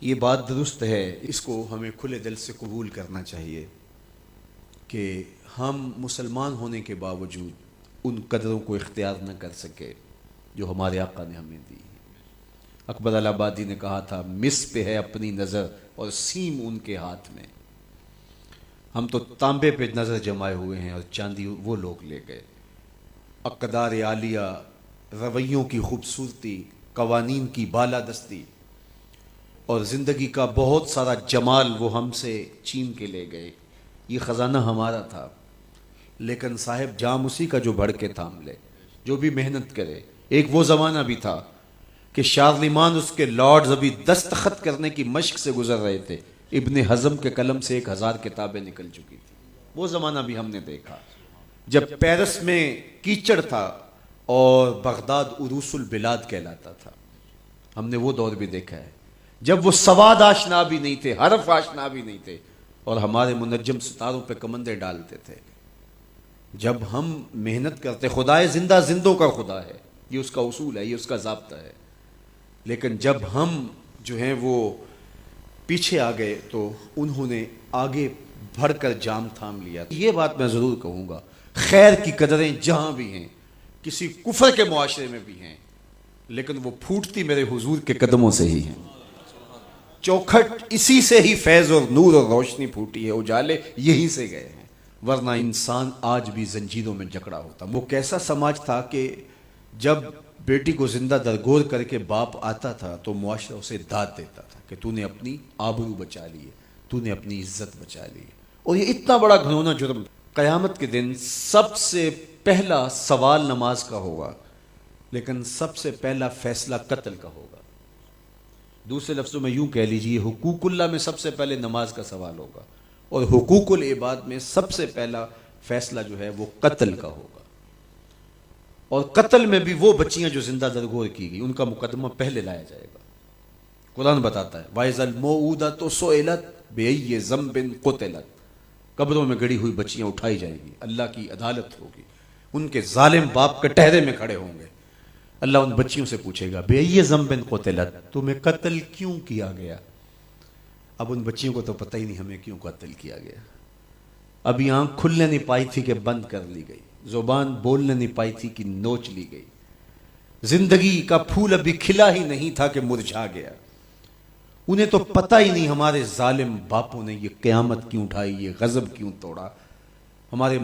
یہ بات درست ہے، اس کو ہمیں کھلے دل سے قبول کرنا چاہیے کہ ہم مسلمان ہونے کے باوجود ان قدروں کو اختیار نہ کر سکے جو ہمارے آقا نے ہمیں دی۔ اکبر الہآبادی نے کہا تھا، مس پہ ہے اپنی نظر اور سیم ان کے ہاتھ میں۔ ہم تو تانبے پہ نظر جمائے ہوئے ہیں اور چاندی وہ لوگ لے گئے۔ اقدار عالیہ، رویوں کی خوبصورتی، قوانین کی بالادستی اور زندگی کا بہت سارا جمال وہ ہم سے چھین کے لے گئے۔ یہ خزانہ ہمارا تھا، لیکن صاحب جام اسی کا جو بڑھ کے تھام لے، جو بھی محنت کرے۔ ایک وہ زمانہ بھی تھا کہ شارلمان اس کے لارڈز ابھی دستخط کرنے کی مشق سے گزر رہے تھے، ابن حزم کے قلم سے 1000 کتابیں نکل چکی تھی۔ وہ زمانہ بھی ہم نے دیکھا جب پیرس میں کیچڑ تھا اور بغداد عروس البلاد کہلاتا تھا۔ ہم نے وہ دور بھی دیکھا ہے جب وہ سواد آشنا بھی نہیں تھے، حرف آشنا بھی نہیں تھے، اور ہمارے منجم ستاروں پہ کمندے ڈالتے تھے۔ جب ہم محنت کرتے، خدائے زندہ زندوں کا خدا ہے، یہ اس کا اصول ہے، یہ اس کا ضابطہ ہے، لیکن جب ہم جو ہیں وہ پیچھے آ گئے تو انہوں نے آگے بڑھ کر جام تھام لیا۔ یہ بات میں ضرور کہوں گا، خیر کی قدریں جہاں بھی ہیں، کسی کفر کے معاشرے میں بھی ہیں، لیکن وہ پھوٹتی میرے حضور کے قدموں سے ہی ہیں۔ چوکھٹ اسی سے ہی فیض اور نور اور روشنی پھوٹی ہے، اجالے یہیں سے گئے ہیں، ورنہ انسان آج بھی زنجیروں میں جکڑا ہوتا۔ وہ کیسا سماج تھا کہ جب بیٹی کو زندہ درگور کر کے باپ آتا تھا تو معاشرہ اسے داد دیتا تھا کہ تو نے اپنی آبرو بچا لی ہے، تو نے اپنی عزت بچا لی ہے۔ اور یہ اتنا بڑا گھنونا جرم، قیامت کے دن سب سے پہلا سوال نماز کا ہوگا، لیکن سب سے پہلا فیصلہ قتل کا ہوگا۔ دوسرے لفظوں میں یوں کہہ لیجیے، حقوق اللہ میں سب سے پہلے نماز کا سوال ہوگا، اور حقوق العباد میں سب سے پہلا فیصلہ جو ہے وہ قتل کا ہوگا۔ اور قتل میں بھی وہ بچیاں جو زندہ درگور کی گئی، ان کا مقدمہ پہلے لایا جائے گا۔ قرآن بتاتا ہے، وَإِذَا الْمَوْءُودَةُ سُئِلَتْ بِأَيِّ ذَنبٍ قُتِلَتْ، قبروں میں گڑی ہوئی بچیاں اٹھائی جائیں گی، اللہ کی عدالت ہوگی، ان کے ظالم باپ کٹہرے میں کھڑے ہوں گے۔ اللہ ان بچیوں سے پوچھے گا، بِأَيِّ ذَنبٍ قُتِلَتْ، تمہیں قتل کیوں کیا گیا؟ اب ان بچیوں کو تو پتہ ہی نہیں ہمیں کیوں قتل کیا گیا۔ ابھی آنکھ کھلنے نہیں پائی تھی کہ بند کر لی گئی، زبان بولنے نہیں پائی تھی کہ نوچ لی گئی، زندگی کا پھول ابھی کھلا ہی نہیں تھا کہ مرجھا گیا۔ انہیں تو پتہ ہی نہیں ہمارے ظالم باپوں نے یہ قیامت کیوں اٹھائی، یہ غضب کیوں توڑا۔ ہمارے